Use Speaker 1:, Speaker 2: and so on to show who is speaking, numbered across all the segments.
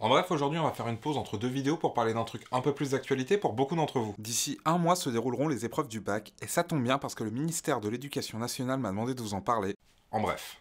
Speaker 1: En bref, aujourd'hui, on va faire une pause entre deux vidéos pour parler d'un truc un peu plus d'actualité pour beaucoup d'entre vous. D'ici un mois se dérouleront les épreuves du bac, et ça tombe bien parce que le ministère de l'Éducation nationale m'a demandé de vous en parler. En bref.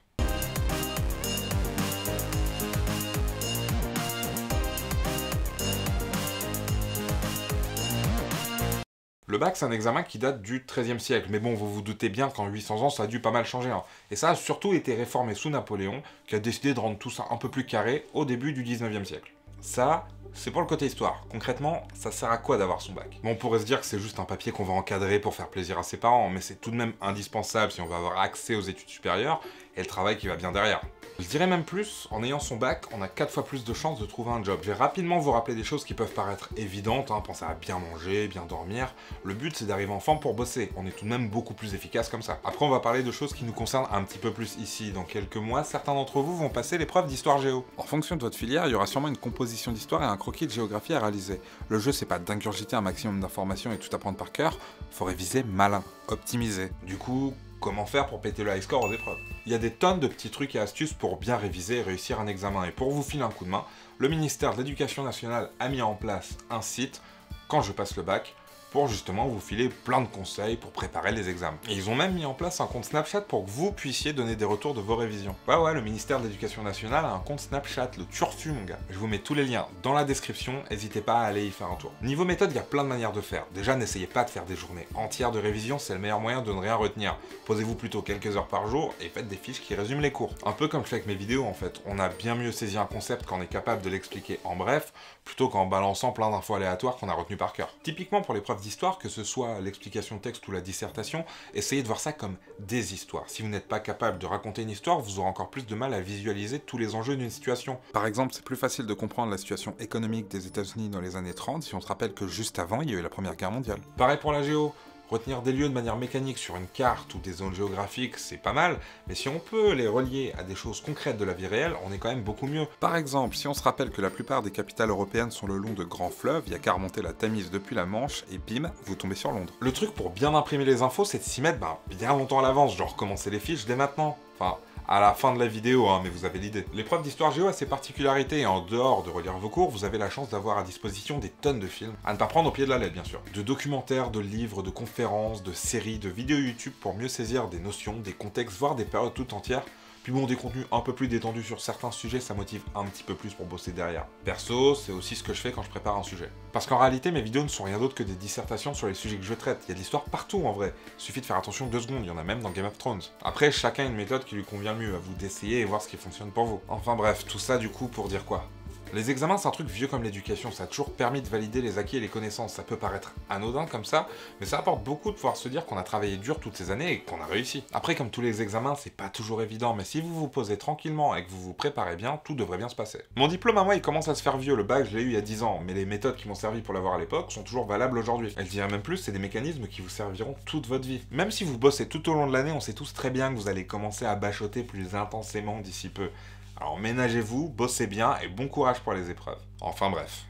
Speaker 1: Le bac, c'est un examen qui date du XIIIe siècle, mais bon, vous vous doutez bien qu'en 800 ans, ça a dû pas mal changer. Hein. Et ça a surtout été réformé sous Napoléon, qui a décidé de rendre tout ça un peu plus carré au début du XIXe siècle. Ça, c'est pour le côté histoire. Concrètement, ça sert à quoi d'avoir son bac? Bon, on pourrait se dire que c'est juste un papier qu'on va encadrer pour faire plaisir à ses parents, mais c'est tout de même indispensable si on veut avoir accès aux études supérieures et le travail qui va bien derrière. Je dirais même plus, en ayant son bac, on a 4 fois plus de chances de trouver un job. Je vais rapidement vous rappeler des choses qui peuvent paraître évidentes, hein, pensez à bien manger, bien dormir. Le but, c'est d'arriver en forme pour bosser. On est tout de même beaucoup plus efficace comme ça. Après, on va parler de choses qui nous concernent un petit peu plus ici. Dans quelques mois, certains d'entre vous vont passer l'épreuve d'histoire géo. En fonction de votre filière, il y aura sûrement une composition d'histoire et un croquis de géographie à réaliser. Le jeu, c'est pas d'ingurgiter un maximum d'informations et tout apprendre par cœur, faut réviser malin, optimiser. Du coup, comment faire pour péter le high score aux épreuves? Il y a des tonnes de petits trucs et astuces pour bien réviser et réussir un examen. Et pour vous filer un coup de main, le ministère de l'Éducation nationale a mis en place un site, Quand je passe le bac, pour justement vous filer plein de conseils pour préparer les examens. Et ils ont même mis en place un compte Snapchat pour que vous puissiez donner des retours de vos révisions. Ouais, le ministère de l'Éducation nationale a un compte Snapchat, le turfu mon gars. Je vous mets tous les liens dans la description, n'hésitez pas à aller y faire un tour. Niveau méthode, il y a plein de manières de faire. Déjà, n'essayez pas de faire des journées entières de révision, c'est le meilleur moyen de ne rien retenir. Posez-vous plutôt quelques heures par jour et faites des fiches qui résument les cours. Un peu comme je fais avec mes vidéos en fait. On a bien mieux saisi un concept quand on est capable de l'expliquer en bref, plutôt qu'en balançant plein d'infos aléatoires qu'on a retenues par cœur. Typiquement pour l'épreuve d'histoire, que ce soit l'explication de texte ou la dissertation, essayez de voir ça comme des histoires. Si vous n'êtes pas capable de raconter une histoire, vous aurez encore plus de mal à visualiser tous les enjeux d'une situation. Par exemple, c'est plus facile de comprendre la situation économique des États-Unis dans les années 30 si on se rappelle que juste avant, il y a eu la Première Guerre mondiale. Pareil pour la géo. Retenir des lieux de manière mécanique sur une carte ou des zones géographiques, c'est pas mal, mais si on peut les relier à des choses concrètes de la vie réelle, on est quand même beaucoup mieux. Par exemple, si on se rappelle que la plupart des capitales européennes sont le long de grands fleuves, il n'y a qu'à remonter la Tamise depuis la Manche, et bim, vous tombez sur Londres. Le truc pour bien imprimer les infos, c'est de s'y mettre bien longtemps à l'avance, genre commencer les fiches dès maintenant. Enfin, à la fin de la vidéo, hein, mais vous avez l'idée. L'épreuve d'histoire géo a ses particularités, et en dehors de relire vos cours, vous avez la chance d'avoir à disposition des tonnes de films, à ne pas prendre au pied de la lettre bien sûr. De documentaires, de livres, de conférences, de séries, de vidéos YouTube pour mieux saisir des notions, des contextes, voire des périodes tout entières. Puis bon, des contenus un peu plus détendus sur certains sujets, ça motive un petit peu plus pour bosser derrière. Perso, c'est aussi ce que je fais quand je prépare un sujet. Parce qu'en réalité, mes vidéos ne sont rien d'autre que des dissertations sur les sujets que je traite. Il y a de l'histoire partout en vrai. Il suffit de faire attention 2 secondes, il y en a même dans Game of Thrones. Après, chacun a une méthode qui lui convient mieux, à vous d'essayer et voir ce qui fonctionne pour vous. Enfin bref, tout ça du coup pour dire quoi? Les examens, c'est un truc vieux comme l'éducation, ça a toujours permis de valider les acquis et les connaissances. Ça peut paraître anodin comme ça, mais ça apporte beaucoup de pouvoir se dire qu'on a travaillé dur toutes ces années et qu'on a réussi. Après, comme tous les examens, c'est pas toujours évident, mais si vous vous posez tranquillement et que vous vous préparez bien, tout devrait bien se passer. Mon diplôme à moi, il commence à se faire vieux, le bac, je l'ai eu il y a 10 ans, mais les méthodes qui m'ont servi pour l'avoir à l'époque sont toujours valables aujourd'hui. Et je dirais même plus, c'est des mécanismes qui vous serviront toute votre vie. Même si vous bossez tout au long de l'année, on sait tous très bien que vous allez commencer à bachoter plus intensément d'ici peu. Alors ménagez-vous, bossez bien et bon courage pour les épreuves. Enfin bref.